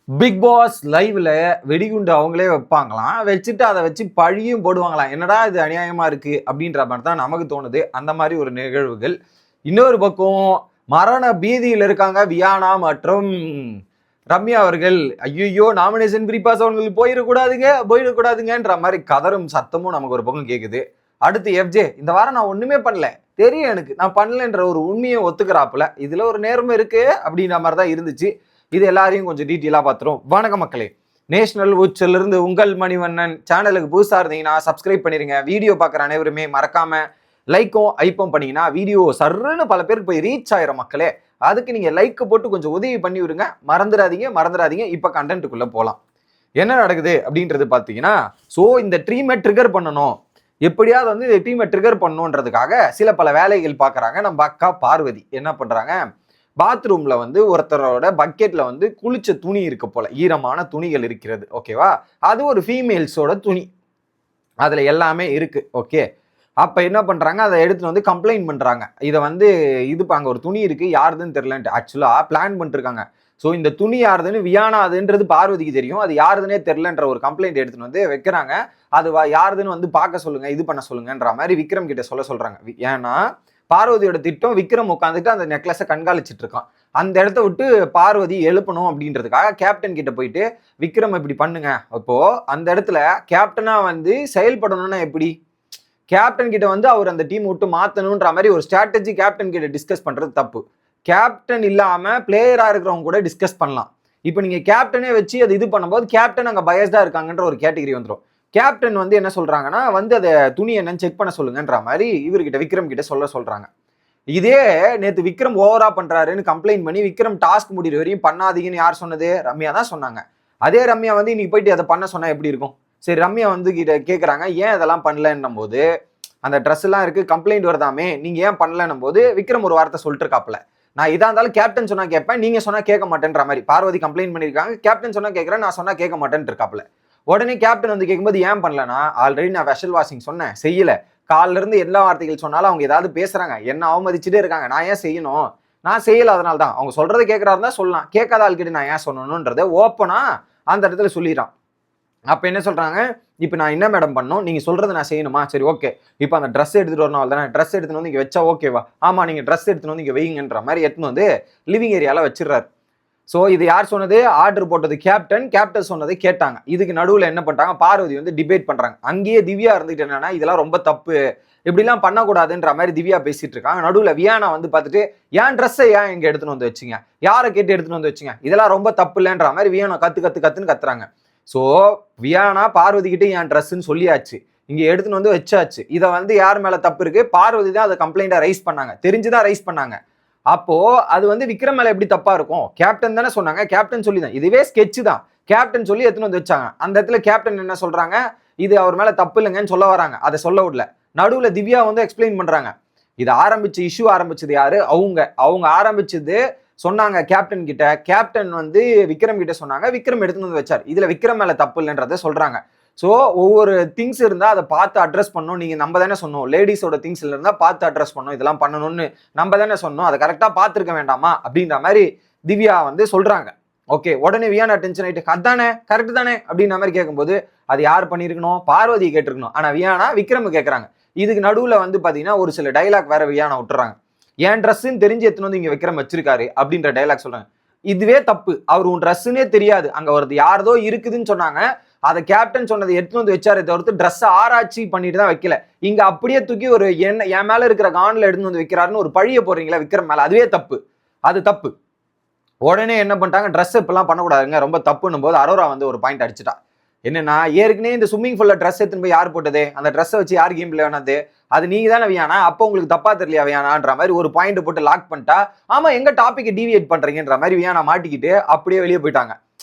Big pass லைவ்ல வெடிகுண்டு அவங்களே வைப்பாங்களாம். வச்சுட்டு அதை வச்சு பழியும் போடுவாங்களாம். என்னடா இது அநியாயமா இருக்கு அப்படின்ற மாதிரி தான் நமக்கு தோணுது. அந்த மாதிரி ஒரு நிகழ்வுகள். இன்னொரு பக்கம் மரண பீதியில் இருக்காங்க வியானா மற்றும் ரம்யா அவர்கள். ஐயோ நாமினேஷன் பிரிபாஸ் அவங்களுக்கு போயிடக்கூடாதுங்கன்ற மாதிரி கதரும் சத்தமும் நமக்கு ஒரு பக்கம் கேட்குது. அடுத்து எஃப்ஜே, இந்த வாரம் நான் ஒண்ணுமே பண்ணல, தெரியும் எனக்கு நான் பண்ணலன்ற ஒரு உண்மையை ஒத்துக்கிறாப்புல. இதுல ஒரு நேர்மை இருக்கு அப்படின்ற மாதிரி தான் இருந்துச்சு. இது எல்லாரையும் கொஞ்சம் டீட்டெயிலாக பார்த்துரும். வணக்கம் மக்களே, நேஷனல் உச்சிலிருந்து உங்கள் மணிவண்ணன். சேனலுக்கு புதுசாக இருந்தீங்கன்னா சப்ஸ்கிரைப் பண்ணிருங்க. வீடியோ பார்க்குற அனைவருமே மறக்காம லைக்கும் ஐப்பும் பண்ணீங்கன்னா வீடியோ சர்ன்னு பல பேருக்கு போய் ரீச் ஆயிரும் மக்களே. அதுக்கு நீங்க லைக் போட்டு கொஞ்சம் உதவி பண்ணி விடுங்க. மறந்துடாதீங்க. இப்போ கண்டென்ட்டுக்குள்ள போகலாம். என்ன நடக்குது அப்படின்றது பார்த்தீங்கன்னா, ஸோ இந்த ட்ரீமை ட்ரிகர் பண்ணணும், எப்படியாவது வந்து இந்த ட்ரீமை ட்ரிகர் பண்ணணுன்றதுக்காக சில பல வேலைகள் பார்க்குறாங்க. நம்ம அக்கா பார்வதி என்ன பண்றாங்க, பாத்ரூம்ல வந்து ஒருத்தரோட பக்கெட்ல வந்து குளிச்ச துணி இருக்கு போல, ஈரமான துணிகள் இருக்கிறது. ஓகேவா, அது ஒரு ஃபீமேல்ஸோட துணி, அதுல எல்லாமே இருக்கு. ஓகே, அப்ப என்ன பண்றாங்க, அதை எடுத்துட்டு வந்து கம்ப்ளைண்ட் பண்றாங்க. இதை வந்து அங்க ஒரு துணி இருக்கு, யாருதுன்னு தெரியலன்ட்டு ஆக்சுவலா பிளான் பண்ணிட்டு இருக்காங்க. ஸோ இந்த துணி யாருதுன்னு வியானா அதுன்றது பார்வதிக்கு தெரியும், அது யாருதுன்னே தெரியலன்ற ஒரு கம்ப்ளைண்ட் எடுத்துட்டு வந்து வைக்கிறாங்க. அது யாருதுன்னு வந்து பார்க்க சொல்லுங்க, இது பண்ண சொல்லுங்கன்ற மாதிரி விக்ரம் கிட்ட சொல்றாங்க. ஏன்னா பார்வதியோட திட்டம் விக்ரம் உட்காந்துட்டு அந்த நெக்லஸை கண்காணிச்சிட்டு இருக்கான். அந்த இடத்த விட்டு பார்வதி எழுப்பணும் அப்படின்றதுக்காக கேப்டன் கிட்ட போயிட்டு விக்ரம் இப்படி பண்ணுங்க. அப்போ அந்த இடத்துல கேப்டனா வந்து செயல்படணும்னா எப்படி, கேப்டன் கிட்ட வந்து அவர் அந்த டீம் விட்டு மாத்தணும்ன்ற மாதிரி ஒரு ஸ்ட்ராட்டஜி கேப்டன் கிட்ட டிஸ்கஸ் பண்றது தப்பு. கேப்டன் இல்லாம பிளேயரா இருக்கிறவங்க கூட டிஸ்கஸ் பண்ணலாம். இப்போ நீங்க கேப்டனே வச்சு அது இது பண்ணும்போது கேப்டன் அங்க பயஸ்டா இருக்காங்கன்ற ஒரு கேட்டகரி வந்துடும். கேப்டன் வந்து என்ன சொல்றாங்கன்னா, வந்து அதை துணி என்னன்னு செக் பண்ண சொல்லுங்கன்ற மாதிரி இவர்கிட்ட விக்ரம் கிட்ட சொல்றாங்க. இதே நேத்து விக்ரம் ஓவரா பண்றாருன்னு கம்ப்ளைண்ட் பண்ணி விக்ரம் டாஸ்க் முடிகிற வரையும் பண்ணாதீங்கன்னு யார் சொன்னது, ரம்யா தான் சொன்னாங்க. அதே ரம்யா வந்து இன்னைக்கு போயிட்டு அதை பண்ண சொன்னா எப்படி இருக்கும். சரி, ரம்யா வந்து கிட்ட கேட்கறாங்க ஏன் இதெல்லாம் பண்ணலன்னும் போது, அந்த ட்ரெஸ் எல்லாம் இருக்கு கம்ப்ளைண்ட் வருதாமே, நீங்க ஏன் பண்ணலன்னும் போது விக்ரம் ஒரு வார்த்தை சொல்லிட்டு இருக்காப்ல, நான் இதா இருந்தாலும் கேப்டன் சொன்னா கேட்பேன், நீங்க சொன்னா கேட்க மாட்டேன்ற மாதிரி. பார்வதி கம்ப்ளைண்ட் பண்ணிருக்காங்க, கேப்டன் சொன்னா கேட்கறேன், நான் சொன்னா கேட்க மாட்டேன்னு இருக்காப்ல. உடனே கேப்டன் வந்து கேட்கும்போது ஏன் பண்ணலன்னா, ஆல்ரெடி நான் வெஷல் வாஷிங் சொன்னேன், செய்யல. காலில இருந்து எல்லா வார்த்தைகள் சொன்னாலும் அவங்க ஏதாவது பேசுறாங்க, என்ன அவமதிச்சுட்டே இருக்காங்க, நான் ஏன் செய்யணும், நான் செய்யல, அதனால தான். அவங்க சொல்றதை கேட்கறாருந்தா சொல்லலாம், கேட்காத ஆள்கிட்ட நான் ஏன் சொல்லணும்ன்றத ஓப்பனா அந்த இடத்துல சொல்லிடுறான். அப்ப என்ன சொல்றாங்க, இப்ப நான் என்ன மேடம் பண்ணணும், நீங்க சொல்றதை நான் செய்யணுமா, சரி ஓகே, இப்ப அந்த ட்ரெஸ் எடுத்துட்டு வரணும் தானே, ட்ரெஸ் எடுத்துன்னு வந்து இங்க வச்சா ஓகேவா, ஆமா நீங்க ட்ரெஸ் எடுத்துன்னு வந்து இங்க வைங்கன்ற மாதிரி எடுத்துன்னு வந்து லிவிங் ஏரியால வச்சிடறாரு. ஸோ இது யார் சொன்னது, ஆர்டர் போட்டது கேப்டன் சொன்னதை கேட்டாங்க. இதுக்கு நடுவில் என்ன பண்ணிட்டாங்க, பார்வதி வந்து டிபேட் பண்றாங்க. அங்கேயே திவ்யா இருந்துட்டு என்னன்னா, இதெல்லாம் ரொம்ப தப்பு, இப்படிலாம் பண்ணக்கூடாதுன்ற மாதிரி திவ்யா பேசிட்டு இருக்காங்க. நடுவில் வியானா வந்து பார்த்துட்டு ஏன் ட்ரெஸ்ஸை ஏன் இங்க எடுத்துன்னு வந்து வச்சுங்க, யாரை கேட்டு எடுத்துன்னு வந்து வச்சுங்க, இதெல்லாம் ரொம்ப தப்பு இல்லைன்ற மாதிரி வியானா கத்துன்னு கத்துறாங்க. ஸோ வியானா பார்வதி கிட்ட என் ட்ரெஸ்ன்னு சொல்லியாச்சு, இங்க எடுத்துன்னு வந்து வச்சாச்சு. இதை வந்து யார் மேல தப்பு இருக்கு, பார்வதி தான் அதை கம்ப்ளைண்டா ரைஸ் பண்ணாங்க, தெரிஞ்சுதான் ரைஸ் பண்ணாங்க. அப்போ அது வந்து விக்ரம் மேல எப்படி தப்பா இருக்கும், கேப்டன் தானே சொன்னாங்க, கேப்டன் சொல்லி தான், இதுவே ஸ்கெட்ச் தான், கேப்டன் சொல்லி எடுத்துன்னு வந்து வச்சாங்க. அந்த இடத்துல கேப்டன் என்ன சொல்றாங்க, இது அவர் மேல தப்பு இல்லைங்கன்னு சொல்ல வராங்க, அதை சொல்ல விடல. நடுவுல திவ்யா வந்து எக்ஸ்பிளைன் பண்றாங்க. இது இஷ்யூ ஆரம்பிச்சது யாரு, அவங்க ஆரம்பிச்சது சொன்னாங்க கேப்டன் கிட்ட, கேப்டன் வந்து விக்ரம் கிட்ட சொன்னாங்க, விக்ரம் எடுத்துன்னு வந்து வச்சார். இதுல விக்ரம் மேல தப்பு இல்லைன்றத சொல்றாங்க. ஸோ ஒவ்வொரு திங்ஸ் இருந்தால் அதை பார்த்து அட்ரஸ் பண்ணணும். நீங்கள் நம்ம தானே சொன்னோம், லேடிஸோட திங்ஸ் இருந்தால் பார்த்து அட்ரஸ் பண்ணணும், இதெல்லாம் பண்ணணும்னு நம்ம தானே சொன்னோம், அதை கரெக்டாக பார்த்துருக்க வேண்டாமா அப்படின்ற மாதிரி திவ்யா வந்து சொல்றாங்க. ஓகே, உடனே வியானா டென்ஷன் ஆகிட்டு அதானே கரெக்ட் தானே அப்படின்ற மாதிரி கேட்கும்போது, அது யார் பண்ணியிருக்கணும், பார்வதி கேட்டிருக்கணும். ஆனால் வியானா விக்ரம் கேட்குறாங்க. இதுக்கு நடுவில் வந்து பார்த்தீங்கன்னா ஒரு சில டைலாக் வேற வியானா விட்டுறாங்க. ஏன் ட்ரெஸ்ன்னு தெரிஞ்சு எத்தனை வந்து இங்கே விக்ரம் வச்சிருக்காரு அப்படின்ற டைலாக் சொல்றாங்க. இதுவே தப்பு, அவர் உன் ட்ரெஸ்ஸுன்னே தெரியாது, அங்கே ஒரு யாரதோ இருக்குதுன்னு சொன்னாங்க, அதை கேப்டன் சொன்னதை எடுத்து வந்து வச்சாரே தவிர்த்து ட்ரெஸ் ஆராய்ச்சி பண்ணிட்டு தான் வைக்கல. இங்க அப்படியே தூக்கி ஒரு என் மேல இருக்கிற கான்ல எடுத்து வந்து வைக்கிறாருன்னு ஒரு பழிய போடுறீங்களா விக்ரம் மேல, அதுவே தப்பு, அது தப்பு. உடனே என்ன பண்ணிட்டாங்க, ட்ரெஸ் இப்பெல்லாம் பண்ணக்கூடாதுங்க, ரொம்ப தப்புன்னும் போது அரோரா வந்து ஒரு பாயிண்ட் அடிச்சுட்டா. என்னன்னா, ஏற்கனவே இந்த ஸ்விம்மிங் பூல்ல ட்ரெஸ் எடுத்துன்னு போய் யார் போட்டது, அந்த ட்ரெஸ்ஸை வச்சு யார் கேம் பிளே ஆனது, அது நீங்க தானே வியானா, அப்போ உங்களுக்கு தப்பா தெரியலையா வியானான்ற மாதிரி ஒரு பாயிண்ட் போட்டு லாக் பண்ணிட்டா. ஆமா, எங்க டாபிக் டிவியேட் பண்றீங்கன்ற மாதிரி வியானா மாட்டிக்கிட்டு அப்படியே வெளியே போயிட்டாங்க.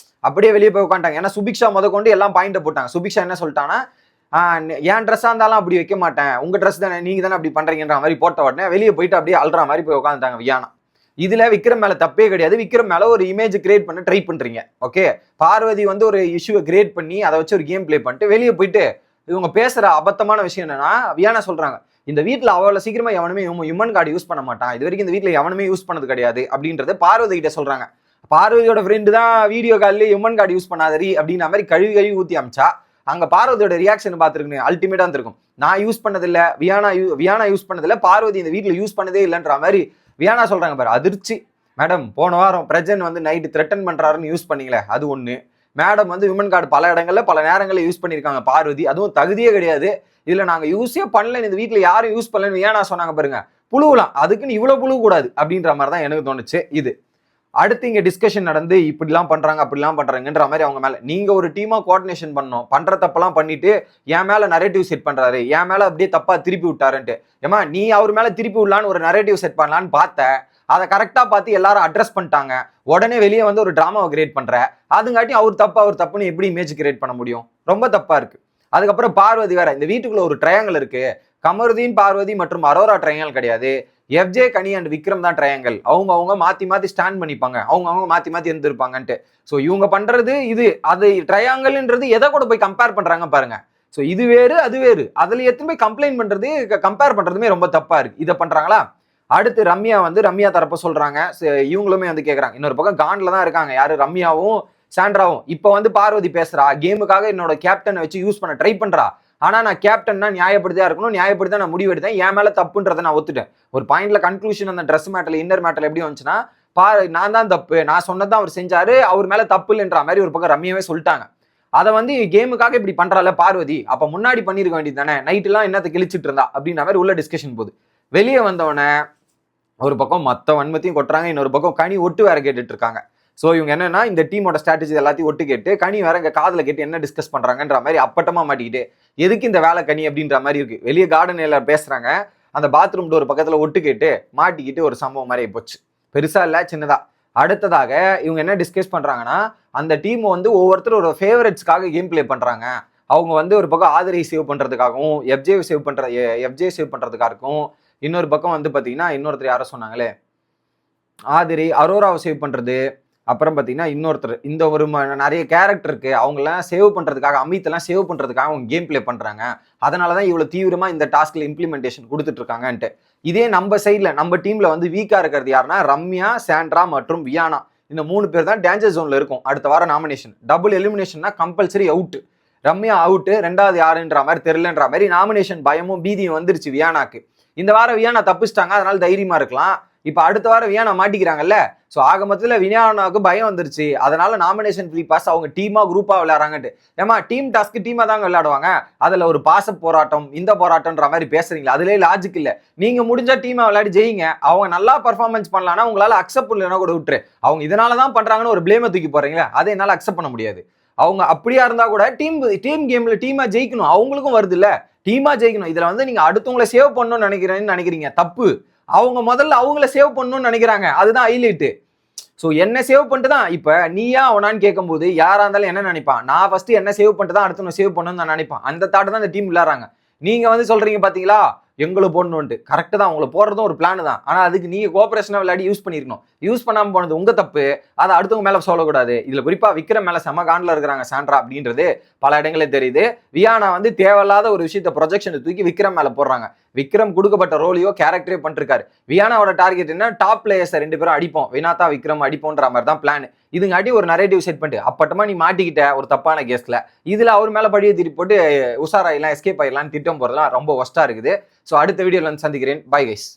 அப்படியே வெளியே போய் உட்காந்துட்டாங்க. ஏன்னா சுபிக்ஷா கொண்டு எல்லாம் பாயிண்ட போட்டாங்க. சுபிக்ஷா என்ன சொல்லிட்டான்னா, என் ட்ரெஸ்ஸா இருந்தாலும் அப்படி வைக்க மாட்டேன், உங்க ட்ரெஸ் தானே, நீங்க தானே அப்படி பண்றீங்கன்ற மாதிரி போட்ட உடனே வெளியே போயிட்டு அப்படியே அல்ற மாதிரி போய் உட்காந்துட்டாங்க வியானா. இதுல விக்ரம் மேல தப்பே கிடையாது, விக்ரம் மேல ஒரு இமேஜ் கிரியேட் பண்ண ட்ரை பண்றீங்க. ஓகே, பார்வதி வந்து ஒரு இஷ்யூவை கிரியேட் பண்ணி அதை வச்சு ஒரு கேம் பிளே பண்ணிட்டு வெளியே போயிட்டு இவங்க பேசுற அபத்தமான விஷயம் என்னன்னா, வியானா சொல்றாங்க, இந்த வீட்டுல அவ்வளவு சீக்கிரமா எவனுமே ஹியூமன் கார்டு யூஸ் பண்ண மாட்டான், இது வரைக்கும் இந்த வீட்டுல எவனுமே யூஸ் பண்ணது கிடையாது அப்படின்றத பார்வதி கிட்ட சொல்றாங்க. பார்வதியோட ஃப்ரெண்டு தான் வீடியோ காலில் எம்என் கார்டு யூஸ் பண்ணாதரி அப்படின்ற மாதிரி கழுவி ஊற்றி அமிச்சா அங்க பார்வதியோட ரியாக்ஷன் பார்த்துருக்கணும் அல்டிமேட்டா இருந்திருக்கும். நான் யூஸ் பண்ணதில்ல, வியானா யூஸ் பண்ணதில்ல, பார்வதி இந்த வீட்டில் யூஸ் பண்ணதே இல்லைன்ற மாதிரி வியானா சொல்றாங்க பாரு. அதிர்ச்சி. மேடம் போன வாரம் பிரஜன் வந்து நைட்டு த்ரெட்டன் பண்றாருன்னு யூஸ் பண்ணீங்களே அது ஒண்ணு. மேடம் வந்து விமன் கார்டு பல இடங்கள்ல பல நேரங்களில் யூஸ் பண்ணியிருக்காங்க பார்வதி, அதுவும் தகுதியே கிடையாது. இதுல நாங்க யூஸே பண்ணல, இந்த வீட்டுல யாரும் யூஸ் பண்ணலன்னு வியானா சொன்னாங்க பாருங்க. புழுவலாம், அதுக்குன்னு இவ்வளவு புழு கூடாது அப்படின்ற மாதிரி தான் எனக்கு தோணுச்சு. இது அடுத்து இங்க டிஸ்கஷன் நடந்து இப்படிலாம் பண்றாங்க அப்படிலாம் பண்றாங்கன்ற மாதிரி அவங்க மேல நீங்க ஒரு டீமா கோஆர்டினேஷன் பண்ணணும். பண்ற தப்பெல்லாம் பண்ணிட்டு என் மேல நரேட்டிவ் செட் பண்றாரு, என் மேல அப்படியே தப்பா திருப்பி விட்டாருன்ட்டு. ஏமா நீ அவர் மேல திருப்பி விடலான்னு ஒரு நரேட்டிவ் செட் பண்ணலான்னு பார்த்த, அதை கரெக்டா பார்த்து எல்லாரும் அட்ரஸ் பண்ணிட்டாங்க. உடனே வெளியே வந்து ஒரு டிராமாவை கிரியேட் பண்ற, அதுங்காட்டி அவர் தப்புன்னு எப்படி இமேஜ் கிரியேட் பண்ண முடியும்? ரொம்ப தப்பா இருக்கு. அதுக்கப்புறம் பார்வதி வேற, இந்த வீட்டுக்குள்ள ஒரு ட்ரையாங்கல் இருக்கு, கமருதீன் பார்வதி மற்றும் அரோரா ட்ரையாங்கல் கிடையாது, எஃப்ஜே கனி அண்ட் விக்ரம் தான் ட்ரையாங்கல். அவங்க மாத்தி ஸ்டாண்ட் பண்ணிப்பாங்க, அவங்க மாத்தி இருந்திருப்பாங்கன்ட்டு. ஸோ இவங்க பண்றது இது அது ட்ரையாங்கல்ன்றது எதை கூட போய் கம்பேர் பண்றாங்க பாருங்க. ஸோ இது வேறு அது வேறு, அதுல எத்தனை போய் கம்ப்ளைண்ட் பண்றது கம்பேர் பண்றதுமே ரொம்ப தப்பா இருக்கு. இதை பண்றாங்களா? அடுத்து ரம்யா தரப்ப சொல்றாங்க, இவங்களுமே வந்து கேட்கறாங்க. இன்னொரு பக்கம் கான்ல தான் இருக்காங்க யாரு, ரம்யாவும் சாண்ட்ராவும். இப்ப வந்து பார்வதி பேசுறா, கேமுக்காக என்னோட கேப்டனை வச்சு யூஸ் பண்ண ட்ரை பண்றா, ஆனா நான் கேப்டன்னா நியாயப்படுத்தியா இருக்கணும், நியாயப்படுத்தி நான் முடிவு எடுத்தேன், என் மேல தப்புன்றதை நான் ஒத்துட்டேன். ஒரு பாயிண்ட்ல கன்க்ளூஷன் அந்த ட்ரெஸ் மேட்டர்ல இன்னர் மேட்டர்ல எப்படி வந்துச்சுன்னா, நான் தான் தப்பு, நான் சொன்னதான் அவர் செஞ்சாரு, அவர் மேல தப்பு இல்லைன்ற மாதிரி ஒரு பக்கம் ரம்யாவே சொல்லிட்டாங்க. அதை வந்து கேமுக்காக இப்படி பண்றால பார்வதி, அப்ப முன்னாடி பண்ணிருக்க வேண்டியது தானே, நைட் எல்லாம் என்னத்தை கிழிச்சிட்டு இருந்தா அப்படின்ற மாதிரி உள்ள டிஸ்கஷன் போகுது. வெளியே வந்தவன ஒரு பக்கம் மத்த வன்மத்தையும் கொட்டுறாங்க, இன்னொரு பக்கம் கனி ஒட்டு வேற கேட்டுட்டு இருக்காங்க. ஸோ இவங்க என்னன்னா இந்த டீமோட ஸ்ட்ராட்டஜி எல்லாத்தையும் ஒட்டு கேட்டு கனி வேற இங்க காதுல கேட்டு என்ன டிஸ்கஸ் பண்றாங்கன்ற மாதிரி அப்பட்டமா மாட்டிக்கிட்டு எதுக்கு இந்த வேலை கனி அப்படின்ற மாதிரி இருக்கு. வெளியே கார்டன் எல்லாரும் பேசுறாங்க, அந்த பாத்ரூம் டோர் பக்கத்துல ஒட்டு கேட்டு மாட்டிக்கிட்டு ஒரு சம்பவம் மாதிரி போச்சு. பெருசா இல்ல, சின்னதா. அடுத்ததாக இவங்க என்ன டிஸ்கஸ் பண்றாங்கன்னா, அந்த டீம் வந்து ஒவ்வொருத்தரும் ஒரு ஃபேவரட்ஸ்க்காக கேம் பிளே பண்றாங்க. அவங்க வந்து ஒரு பக்கம் ஆதரை சேவ் பண்றதுக்காகவும் எஃப்ஜே சேவ் பண்றதுக்காகவும், இன்னொரு பக்கம் வந்து பாத்தீங்கன்னா இன்னொருத்தர் யாரோ சொன்னாங்களே, ஆதிரி அரோராவை சேவ் பண்றது, அப்புறம் பாத்தீங்கன்னா இன்னொருத்தர் இந்த ஒரு நிறைய கேரக்டர் இருக்கு, அவங்கெல்லாம் சேவ் பண்றதுக்காக, அமித்தெல்லாம் சேவ் பண்றதுக்காக அவங்க கேம் பிளே பண்றாங்க. அதனாலதான் இவ்வளவு தீவிரமா இந்த டாஸ்க்ல இம்ப்ளிமெண்டேஷன் கொடுத்துட்டு இருக்காங்கன்ட்டு. இதே நம்ம சைட்ல நம்ம டீம்ல வந்து வீக்கா இருக்கிறது யாருன்னா ரம்யா, சாண்ட்ரா மற்றும் வியானா. இந்த 3 பேர் தான் டேஞ்சர் ஜோன்ல இருக்கும். அடுத்த வாரம் நாமினேஷன், டபுள் எலிமினேஷன்னா கம்பல்சரி அவுட். ரம்யா அவுட், ரெண்டாவது யாருன்ற மாதிரி தெரியலன்ற மாதிரி நாமினேஷன் பயமும் பீதியும் வந்துருச்சு வியானாக்கு. இந்த வாரம் வியானா தப்பிச்சிட்டாங்க, அதனால தைரியமா இருக்கலாம். இப்ப அடுத்த வாரம் வியானா மாட்டிக்கிறாங்கல்ல, சோ ஆக மொத்தத்துல வியானாவுக்கு பயம் வந்துருச்சு. அதனால நாமினேஷன் ஃப்ரீ பாஸ் அவங்க டீமா குரூப்பா விளையாடுறாங்கட்டு. ஏமா டீம் டாஸ்க் டீமா தாங்க விளையாடுவாங்க, அதுல ஒரு பாச போராட்டம் இந்த போராட்டம்ன்ற மாதிரி பேசுறீங்களா? அதுலயே லாஜிக் இல்ல. நீங்க முடிஞ்சா டீமா விளையாடி ஜெயிங்க, அவங்க நல்லா பர்ஃபார்மன்ஸ் பண்ணலாம்னா உங்களால அக்செப்ட் பண்ணலன்னா கூட விட்டுரு. அவங்க இதனாலதான் பண்றாங்கன்னு ஒரு பிளேமை தூக்கி போறீங்களா, அதை என்னால அக்செப்ட் பண்ண முடியாது. அவங்க அப்படியா இருந்தா கூட டீம் கேம்ல டீமா ஜெயிக்கணும், அவங்களுக்கும் வருது இல்ல, டீமா ஜெயிக்கணும். இதுல வந்து நீங்க அடுத்தவங்களை சேவ் பண்ணணும்னு நினைக்கிறீங்க, தப்பு. அவங்க முதல்ல அவங்கள சேவ் பண்ணணும்னு நினைக்கிறாங்க, அதுதான் ஹைலைட். ஸோ என்ன சேவ் பண்ணிட்டு தான் இப்ப நீயா அவனான்னு கேட்கும் போது யாரா இருந்தாலும் என்ன நினைப்பான், நான் ஃபர்ஸ்ட் என்ன சேவ் பண்ணிட்டு தான் அடுத்தவங்க சேவ் பண்ணணும்னு நான் நினைப்பான். அந்த தாட்டு தான் இந்த டீம் விளையாடுறாங்க. நீங்க வந்து சொல்றீங்க பாத்தீங்களா எங்களை போடணும்ட்டு, கரெக்ட் தான், உங்களை போடுறதும் ஒரு பிளான் தான். ஆனா அதுக்கு நீங்க கோஆபரேஷனா விளையாடி யூஸ் பண்ணிருக்கணும். யூஸ் பண்ணாம போனது உங்க தப்பு, அதை அடுத்தவங்க மேல சொல்லக்கூடாது. இதுல குறிப்பா விக்ரம் மேல செம காண்டில் இருக்கிறாங்க சாண்ட்ரா அப்படின்றது பல இடங்களே தெரியுது. வியானா வந்து தேவையில்லாத ஒரு விஷயத்த ப்ரொஜெக்ஷனை தூக்கி விக்ரம் மேல போடுறாங்க. விக்ரம் கொடுக்கப்பட்ட ரோலையோ கேரக்டரே பண்ணிருக்காரு. வியானாவோட டார்கெட் என்ன, டாப் பிளேயர்ஸ் 2 பேரும் அடிப்போம், வினாத்தா விக்ரம் அடிப்போன்ற மாதிரி தான் பிளான். இதுங்காட்டி ஒரு நரேட்டிவ் செட் பண்ணிட்டு அப்பட்டமா நீ மாட்டிக்கிட்ட ஒரு தப்பான கேஸ்ல, இதுல அவர் மேல படியை திருப்பி போட்டு உஷாராயிலாம் எஸ்கேப் ஆயிடலாம் திட்டம் போறதுலாம் ரொம்ப ஒஸ்டா இருக்குது. ஸோ அடுத்த வீடியோல வந்து சந்திக்கிறேன். Bye guys.